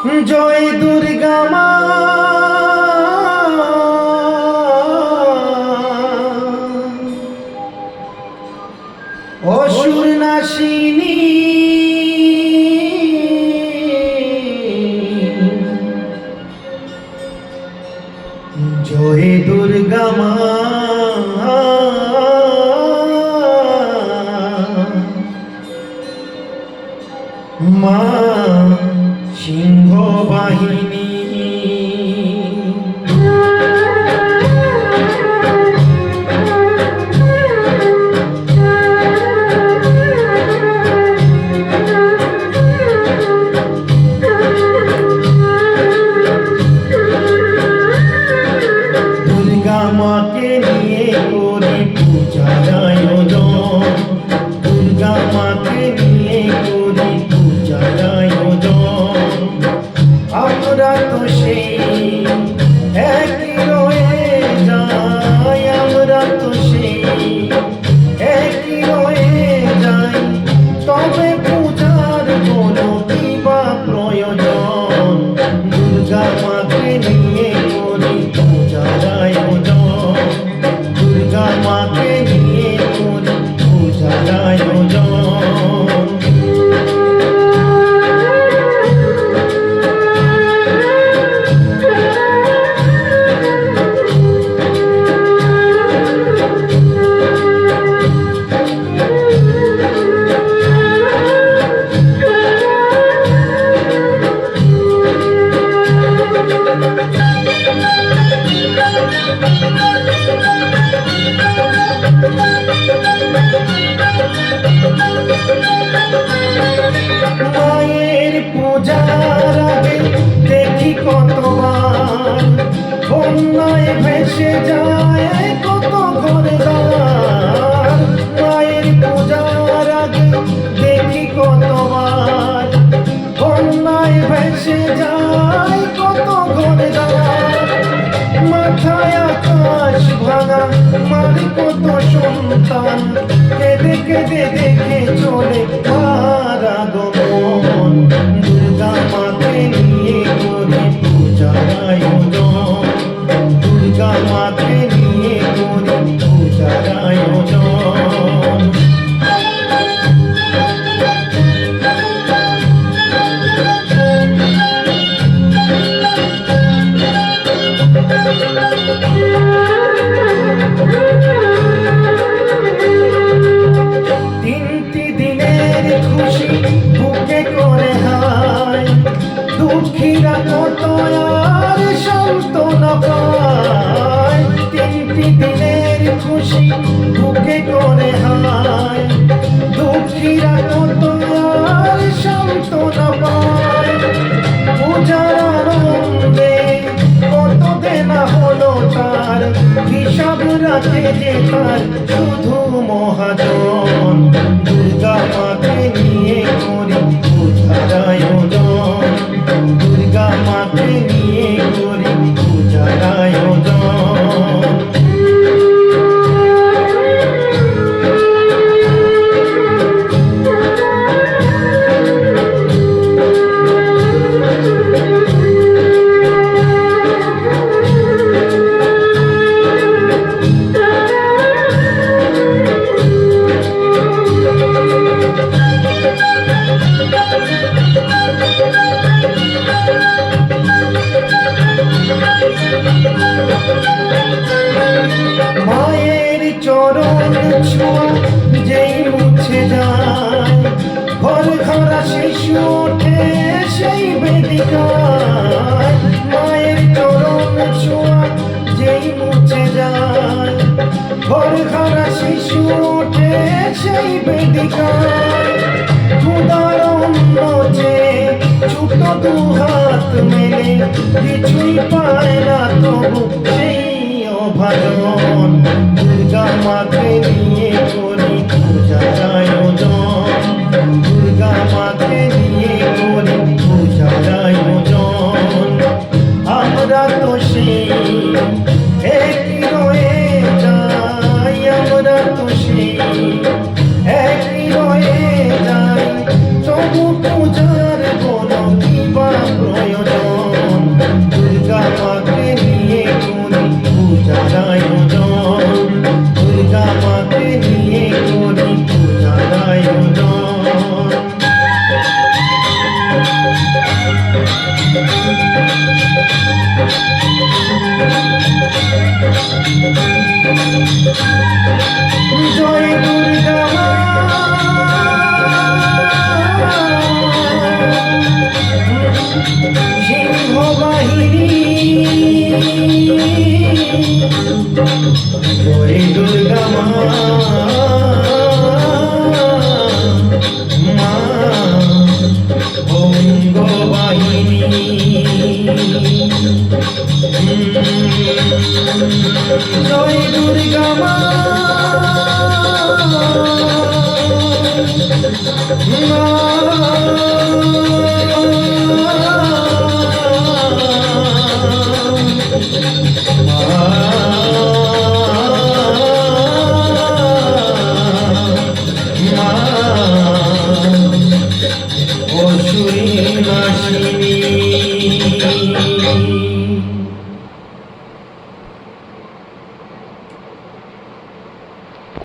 জয় দুর্গা মা অসুর নাশিনী জয় দুর্গা মা মা সিংহ বাহিনী দুর্গা মাকে নিয়ে করি পূজার আয়োজন দুর্গা মাকে নিয়ে করি পূজার আয়োজন আমরা তো সেই একই রয়ে যাই আমরা তো সেই একই রয়ে যাই তবে পূজার কোনো কি বা প্রয়োজন দুর্গা মাকে নিয়ে করি পূজার আয়োজন দুর্গা মাকে নিয়ে করি পূজার আয়োজন মায়ের পূজার আগে দেখি কতবার বন্যায় ভেসে যায় কত ঘরদ্বার মায়ের পূজার আগে দেখি কতবার বন্যায় ভেসে যায় কত ঘরদ্বার মাথায় আকাশ ভাঙা মার কত সন্তান কেঁদে কেঁদে দেখে চলে মারা গমন দুর্গা মাকে নিয়ে করি পূজার আয়োজন দুর্গা মাকে নিয়ে করি পূজার আয়োজন তিনটি দিনের খুশি বুকে করে হায় দুঃখীরা কত আর সান্ত্বনা পায় তিনটি দিনের খুশি বুকে করে হায় দুঃখীরা কত আর সান্ত্বনা পায় পূজার আনন্দে কত দেনা হলো তার হিসাব রাখে যে তার শুধু মহাজন দুর্গা মাকে নিয়ে করি পূজার আয়োজন দুর্গা মাকে নিয়ে করি পূজার আয়োজন মায়ের চরণ ছোঁয়া যেই মুছে যায় ঘর ঘরা শিশু ওঠে সেই বেদিকায় মায়ের চরণ ছোঁয়া যেই মুছে যায় ঘর ঘরা শিশু ওঠে সেই বেদিকায় খুদার অন্ন যে ছোট দু হাত মেলে কিছুই পায় না তবু সেই অভাজন দুর্গা মাকে নিয়ে করি পূজার আয়োজন দুর্গা মাকে নিয়ে করি পূজার আয়োজন আমরা তো সেই একই রয়ে যাই আমরা তো সেই একই রয়ে যাই তবু পূজার কোনো কি বা প্রয়োজন। মা